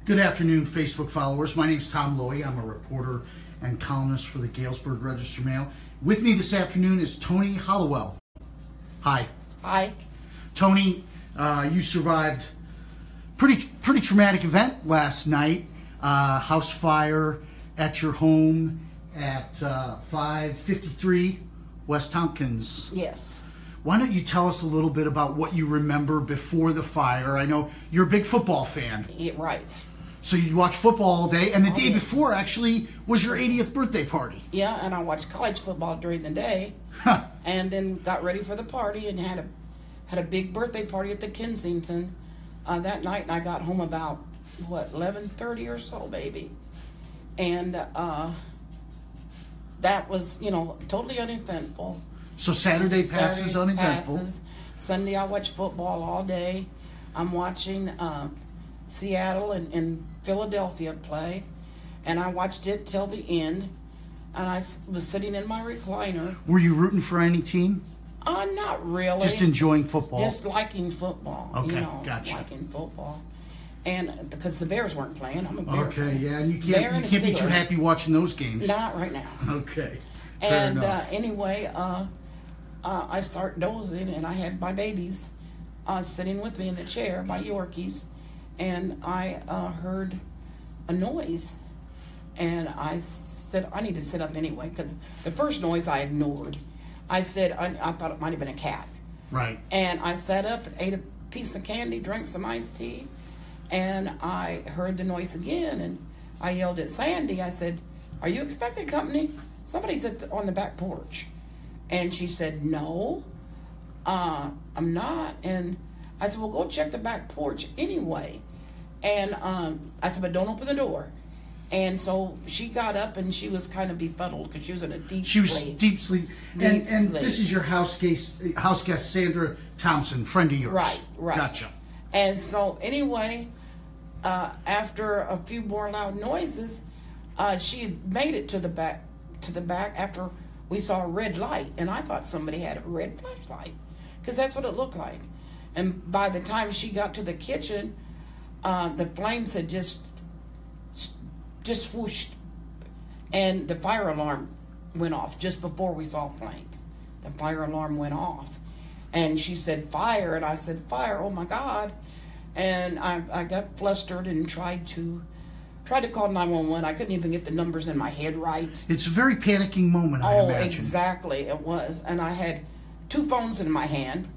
Good afternoon, Facebook followers. My name is Tom Lowy. I'm a reporter and columnist for the Galesburg Register-Mail. With me this afternoon is Toni Hollowell. Hi. Hi. Toni, you survived pretty traumatic event last night. House fire at your home at 553 West Tompkins. Yes. Why don't you tell us a little bit about what you remember before the fire? I know you're a big football fan. Yeah, right. So you watch football all day, and the day before actually was your 80th birthday party. Yeah, and I watched college football during the day, and then got ready for the party and had a big birthday party at the Kensington that night. And I got home about 11:30 or so, maybe, and that was totally uneventful. So Saturday passes uneventful. Passes. Sunday I watched football all day. I'm watching Seattle and Philadelphia play, and I watched it till the end, and I was sitting in my recliner. Were you rooting for any team? Not really. Just enjoying football? Just liking football. Okay, gotcha. Liking football. And because the Bears weren't playing, I'm a Bear fan. Okay, yeah, and you can't be too happy watching those games. Not right now. Okay, fair enough. Anyway, I start dozing, and I had my babies sitting with me in the chair, my Yorkies, and I heard a noise, and I said, I need to sit up anyway, because the first noise I ignored. I said, I thought it might have been a cat. Right. And I sat up, ate a piece of candy, drank some iced tea, and I heard the noise again, and I yelled at Sandy. I said, are you expecting company? Somebody's on the back porch. And she said, no, I'm not. And I said, well, go check the back porch anyway. And I said, but don't open the door. And so she got up, and she was kind of befuddled because she was in a deep sleep. She was deep sleep. And this is your house guest, Sandra Thompson, friend of yours. Right. Gotcha. And so anyway, after a few more loud noises, she had made it to the back after we saw a red light, and I thought somebody had a red flashlight because that's what it looked like. And by the time she got to the kitchen, the flames had just whooshed, and the fire alarm went off just before we saw flames. The fire alarm went off, and she said, fire, and I said, fire, oh my God. And I got flustered and tried to call 911. I couldn't even get the numbers in my head right. It's a very panicking moment, I imagine. Oh, exactly, it was. And I had two phones in my hand,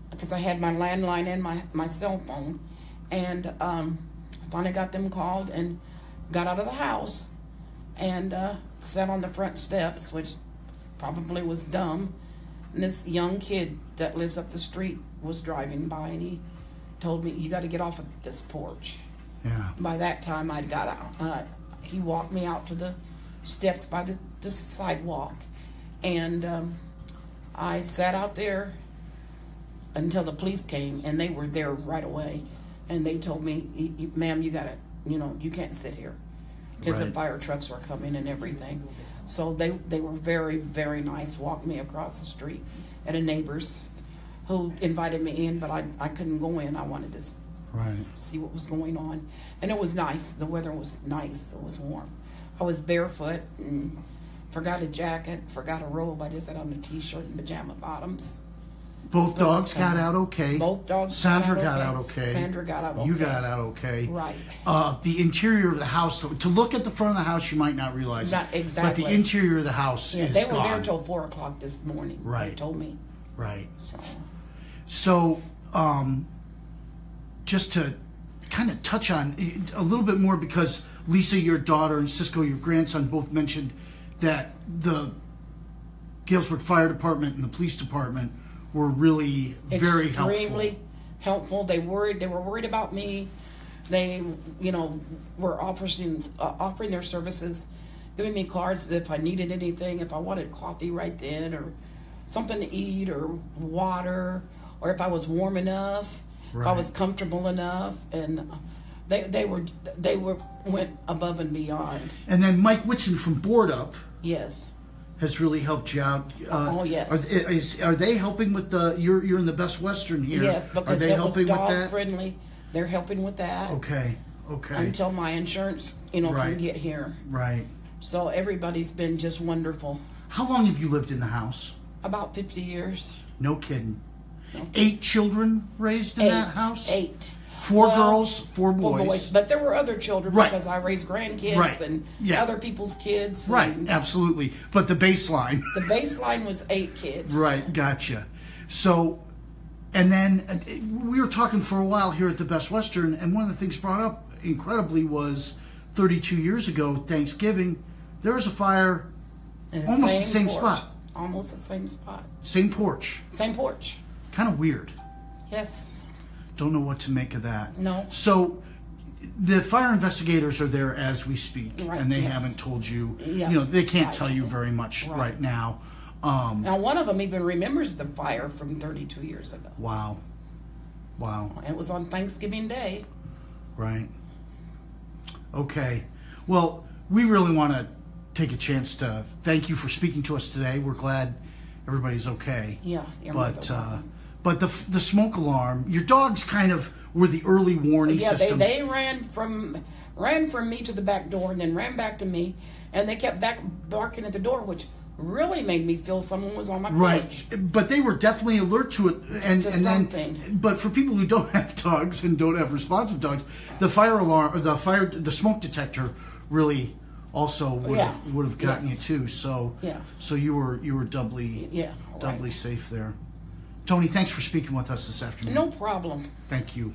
because I had my landline and my cell phone. And I finally got them called and got out of the house and sat on the front steps, which probably was dumb. And this young kid that lives up the street was driving by, and he told me, you got to get off of this porch. Yeah. By that time, I'd got out. He walked me out to the steps by the sidewalk, and I sat out there until the police came, and they were there right away. And they told me, ma'am, you gotta, you can't sit here, because the fire trucks were coming and everything. So they were very, very nice. Walked me across the street at a neighbor's, who invited me in, but I couldn't go in. I wanted to see what was going on. And it was nice. The weather was nice. It was warm. I was barefoot and forgot a jacket, forgot a robe. I just had on a t-shirt and pajama bottoms. Both dogs got out okay. Both dogs Sandra got out okay. Sandra got out okay. You got out okay. Right. The interior of the house, to look at the front of the house, you might not realize not it. exactly. But the interior of the house is they were gone. there till 4 o'clock this morning. Right. They told me. Right. So, just to kind of touch on a little bit more, because Lisa, your daughter, and Cisco, your grandson, both mentioned that the Galesburg Fire Department and the police department were really very helpful. Extremely helpful. They were worried about me. They, were offering their services, giving me cards if I needed anything, if I wanted coffee right then, or something to eat, or water, or if I was warm enough, if I was comfortable enough, and they went above and beyond. And then Mike Whitson from Board Up, yes, has really helped you out. Oh yes. Are they helping with the? You're in the Best Western here. Yes, because are they it helping was dog with that? friendly. They're helping with that. Okay. Okay. Until my insurance, Right. can get here. Right. So everybody's been just wonderful. How long have you lived in the house? About 50 years. No kidding. No. 8 children raised in that house? 8. 4 girls, 4 boys. 4 boys. But there were other children Right. because I raised grandkids Right. and Yeah. other people's kids. Right, And absolutely. But the baseline. the baseline was 8 kids. Right, gotcha. So, and then we were talking for a while here at the Best Western, and one of the things brought up incredibly was 32 years ago, Thanksgiving, there was a fire In almost the same porch. spot. Almost the same spot. Same porch. Same porch. Kind of weird. Yes. Don't know what to make of that. No. So, the fire investigators are there as we speak, Right, and they yeah. haven't told you, Yeah. they can't Right. tell you very much right now. Now, one of them even remembers the fire from 32 years ago. Wow. It was on Thanksgiving Day. Right. Okay. Well, we really want to take a chance to thank you for speaking to us today. We're glad everybody's okay. Yeah. you're more But than welcome. but the smoke alarm, your dogs kind of were the early warning Yeah, system. they ran from me to the back door and then ran back to me, and they kept barking at the door, which really made me feel someone was on my porch. Right, but they were definitely alert to it, and something. then. But for people who don't have dogs and don't have responsive dogs, the fire alarm or the smoke detector really also would have gotten Yes. you too. So Yeah. so you were doubly Right. safe there. Toni, thanks for speaking with us this afternoon. No problem. Thank you.